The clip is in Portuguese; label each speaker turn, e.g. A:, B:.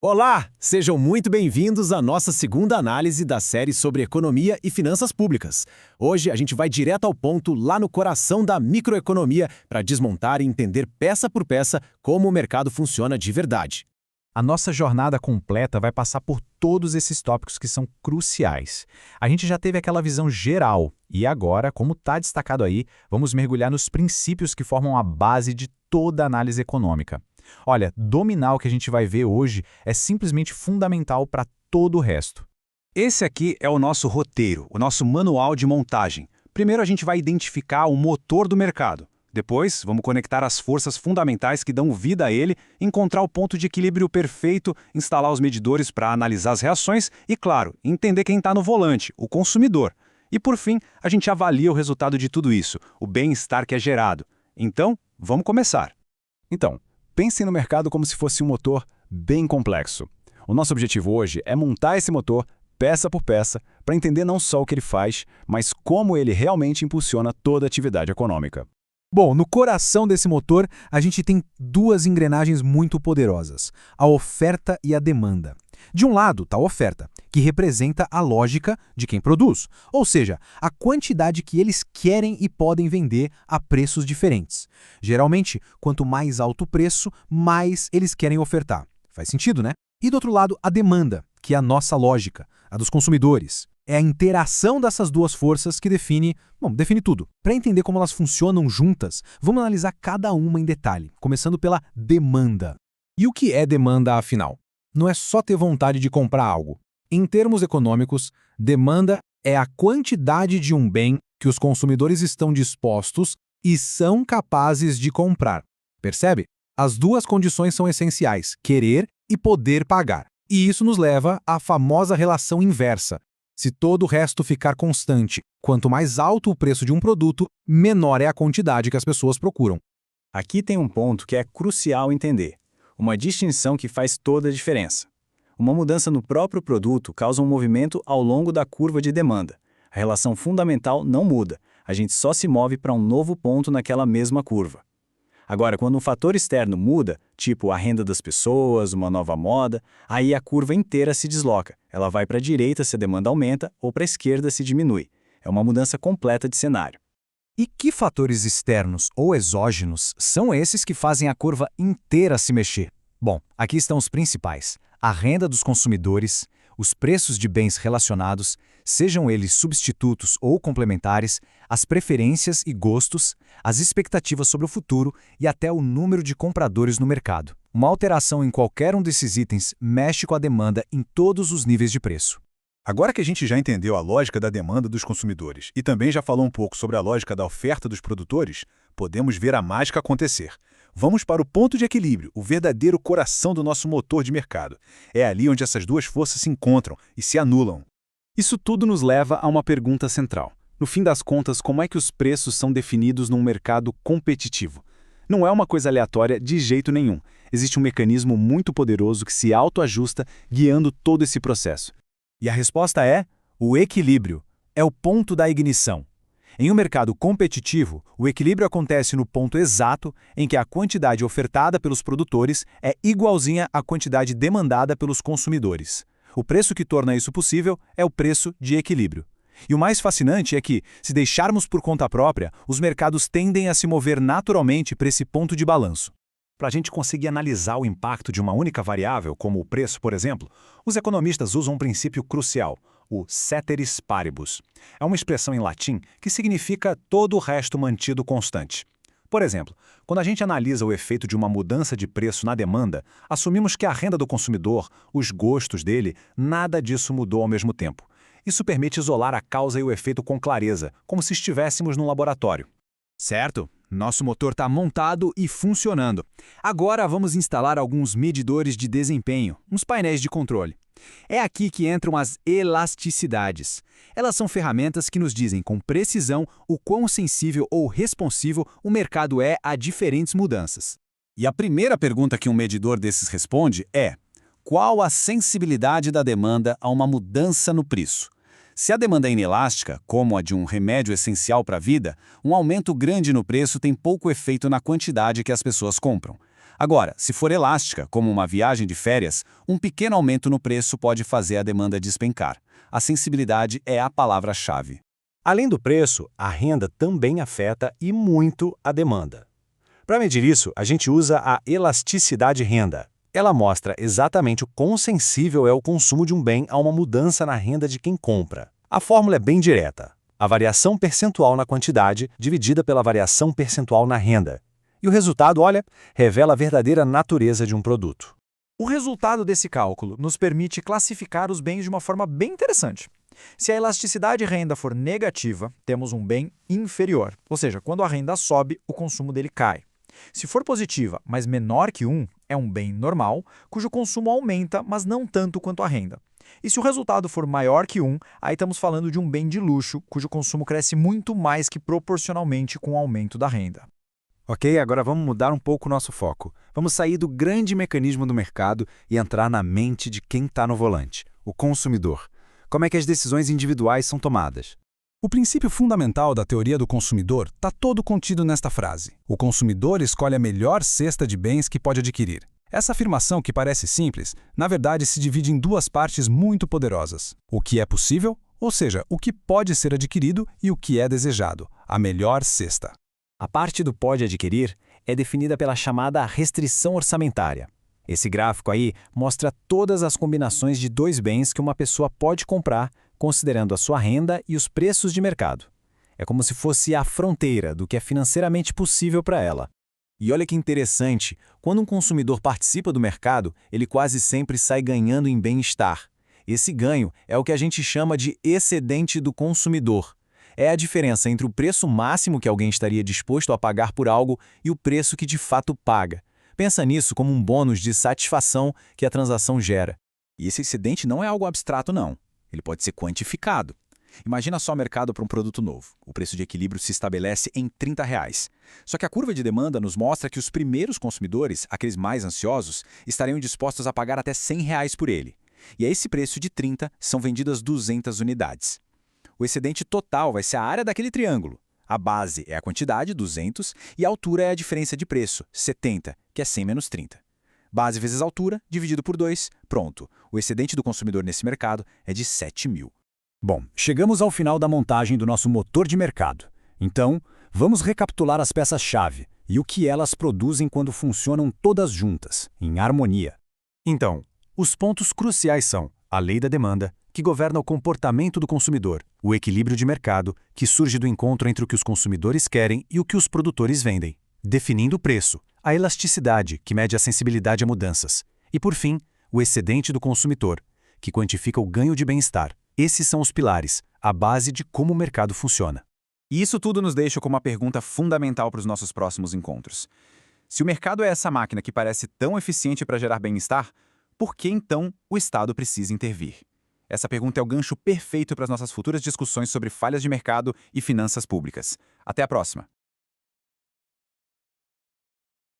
A: Olá! Sejam muito bem-vindos à nossa segunda análise da série sobre economia e finanças públicas. Hoje a gente vai direto ao ponto, lá no coração da microeconomia, para desmontar e entender peça por peça como o mercado funciona de verdade.
B: A nossa jornada completa vai passar por todos esses tópicos que são cruciais. A gente já teve aquela visão geral e agora, como está destacado aí, vamos mergulhar nos princípios que formam a base de toda a análise econômica. Olha, dominar o que a gente vai ver hoje é simplesmente fundamental para todo o resto.
C: Esse aqui é o nosso roteiro, o nosso manual de montagem. Primeiro a gente vai identificar o motor do mercado. Depois, vamos conectar as forças fundamentais que dão vida a ele, encontrar o ponto de equilíbrio perfeito, instalar os medidores para analisar as reações e, claro, entender quem está no volante, o consumidor. E, por fim, a gente avalia o resultado de tudo isso, o bem-estar que é gerado. Então, vamos começar.
D: Então, pensem no mercado como se fosse um motor bem complexo. O nosso objetivo hoje é montar esse motor peça por peça para entender não só o que ele faz, mas como ele realmente impulsiona toda a atividade econômica.
B: Bom, no coração desse motor, a gente tem duas engrenagens muito poderosas, a oferta e a demanda. De um lado está a oferta, que representa a lógica de quem produz, ou seja, a quantidade que eles querem e podem vender a preços diferentes. Geralmente, quanto mais alto o preço, mais eles querem ofertar. Faz sentido, né? E do outro lado, a demanda, que é a nossa lógica, a dos consumidores. É a interação dessas duas forças que define tudo. Para entender como elas funcionam juntas, vamos analisar cada uma em detalhe, começando pela demanda. E o que é demanda, afinal? Não é só ter vontade de comprar algo. Em termos econômicos, demanda é a quantidade de um bem que os consumidores estão dispostos e são capazes de comprar. Percebe? As duas condições são essenciais, querer e poder pagar. E isso nos leva à famosa relação inversa. Se todo o resto ficar constante, quanto mais alto o preço de um produto, menor é a quantidade que as pessoas procuram.
C: Aqui tem um ponto que é crucial entender. Uma distinção que faz toda a diferença. Uma mudança no próprio produto causa um movimento ao longo da curva de demanda. A relação fundamental não muda, a gente só se move para um novo ponto naquela mesma curva. Agora, quando um fator externo muda, tipo a renda das pessoas, uma nova moda, aí a curva inteira se desloca. Ela vai para a direita se a demanda aumenta ou para a esquerda se diminui. É uma mudança completa de cenário.
B: E que fatores externos ou exógenos são esses que fazem a curva inteira se mexer? Bom, aqui estão os principais. A renda dos consumidores, os preços de bens relacionados, sejam eles substitutos ou complementares, as preferências e gostos, as expectativas sobre o futuro e até o número de compradores no mercado. Uma alteração em qualquer um desses itens mexe com a demanda em todos os níveis de preço.
D: Agora que a gente já entendeu a lógica da demanda dos consumidores e também já falou um pouco sobre a lógica da oferta dos produtores, podemos ver a mágica acontecer. Vamos para o ponto de equilíbrio, o verdadeiro coração do nosso motor de mercado. É ali onde essas duas forças se encontram e se anulam. Isso tudo nos leva a uma pergunta central. No fim das contas, como é que os preços são definidos num mercado competitivo? Não é uma coisa aleatória de jeito nenhum. Existe um mecanismo muito poderoso que se autoajusta, guiando todo esse processo. E a resposta é o equilíbrio. É o ponto da ignição. Em um mercado competitivo, o equilíbrio acontece no ponto exato em que a quantidade ofertada pelos produtores é igualzinha à quantidade demandada pelos consumidores. O preço que torna isso possível é o preço de equilíbrio. E o mais fascinante é que, se deixarmos por conta própria, os mercados tendem a se mover naturalmente para esse ponto de balanço. Para a gente conseguir analisar o impacto de uma única variável, como o preço, por exemplo, os economistas usam um princípio crucial, o ceteris paribus. É uma expressão em latim que significa todo o resto mantido constante. Por exemplo, quando a gente analisa o efeito de uma mudança de preço na demanda, assumimos que a renda do consumidor, os gostos dele, nada disso mudou ao mesmo tempo. Isso permite isolar a causa e o efeito com clareza, como se estivéssemos num laboratório.
B: Certo? Nosso motor está montado e funcionando. Agora vamos instalar alguns medidores de desempenho, uns painéis de controle. É aqui que entram as elasticidades. Elas são ferramentas que nos dizem com precisão o quão sensível ou responsivo o mercado é a diferentes mudanças.
C: E a primeira pergunta que um medidor desses responde é: qual a sensibilidade da demanda a uma mudança no preço? Se a demanda é inelástica, como a de um remédio essencial para a vida, um aumento grande no preço tem pouco efeito na quantidade que as pessoas compram.
E: Agora, se for elástica, como uma viagem de férias, um pequeno aumento no preço pode fazer a demanda despencar. A sensibilidade é a palavra-chave.
F: Além do preço, a renda também afeta e muito a demanda. Para medir isso, a gente usa a elasticidade renda. Ela mostra exatamente o quão sensível é o consumo de um bem a uma mudança na renda de quem compra. A fórmula é bem direta. A variação percentual na quantidade dividida pela variação percentual na renda. E o resultado, olha, revela a verdadeira natureza de um produto.
G: O resultado desse cálculo nos permite classificar os bens de uma forma bem interessante. Se a elasticidade renda for negativa, temos um bem inferior, ou seja, quando a renda sobe, o consumo dele cai. Se for positiva, mas menor que 1, é um bem normal, cujo consumo aumenta, mas não tanto quanto a renda. E se o resultado for maior que 1, aí estamos falando de um bem de luxo, cujo consumo cresce muito mais que proporcionalmente com o aumento da renda.
B: Ok, agora vamos mudar um pouco o nosso foco. Vamos sair do grande mecanismo do mercado e entrar na mente de quem está no volante, o consumidor. Como é que as decisões individuais são tomadas?
H: O princípio fundamental da teoria do consumidor está todo contido nesta frase. O consumidor escolhe a melhor cesta de bens que pode adquirir. Essa afirmação, que parece simples, na verdade se divide em duas partes muito poderosas. O que é possível, ou seja, o que pode ser adquirido, e o que é desejado, a melhor cesta.
C: A parte do pode adquirir é definida pela chamada restrição orçamentária. Esse gráfico aí mostra todas as combinações de dois bens que uma pessoa pode comprar, considerando a sua renda e os preços de mercado. É como se fosse a fronteira do que é financeiramente possível para ela. E olha que interessante, quando um consumidor participa do mercado, ele quase sempre sai ganhando em bem-estar. Esse ganho é o que a gente chama de excedente do consumidor. É a diferença entre o preço máximo que alguém estaria disposto a pagar por algo e o preço que de fato paga. Pensa nisso como um bônus de satisfação que a transação gera.
E: E esse excedente não é algo abstrato, não. Ele pode ser quantificado. Imagina só o mercado para um produto novo. O preço de equilíbrio se estabelece em R$30. Só que a curva de demanda nos mostra que os primeiros consumidores, aqueles mais ansiosos, estariam dispostos a pagar até R$100 por ele. E a esse preço de 30 são vendidas 200 unidades. O excedente total vai ser a área daquele triângulo. A base é a quantidade, 200, e a altura é a diferença de preço, 70, que é 100 menos 30. Base vezes altura, dividido por 2, pronto. O excedente do consumidor nesse mercado é de 7.000.
A: Bom, chegamos ao final da montagem do nosso motor de mercado. Então, vamos recapitular as peças-chave e o que elas produzem quando funcionam todas juntas, em harmonia.
B: Então, os pontos cruciais são a lei da demanda, que governa o comportamento do consumidor, o equilíbrio de mercado, que surge do encontro entre o que os consumidores querem e o que os produtores vendem, definindo o preço, a elasticidade, que mede a sensibilidade a mudanças, e, por fim, o excedente do consumidor, que quantifica o ganho de bem-estar. Esses são os pilares, a base de como o mercado funciona.
E: E isso tudo nos deixa com uma pergunta fundamental para os nossos próximos encontros. Se o mercado é essa máquina que parece tão eficiente para gerar bem-estar, por que então o Estado precisa intervir? Essa pergunta é o gancho perfeito para as nossas futuras discussões sobre falhas de mercado e finanças públicas. Até a próxima!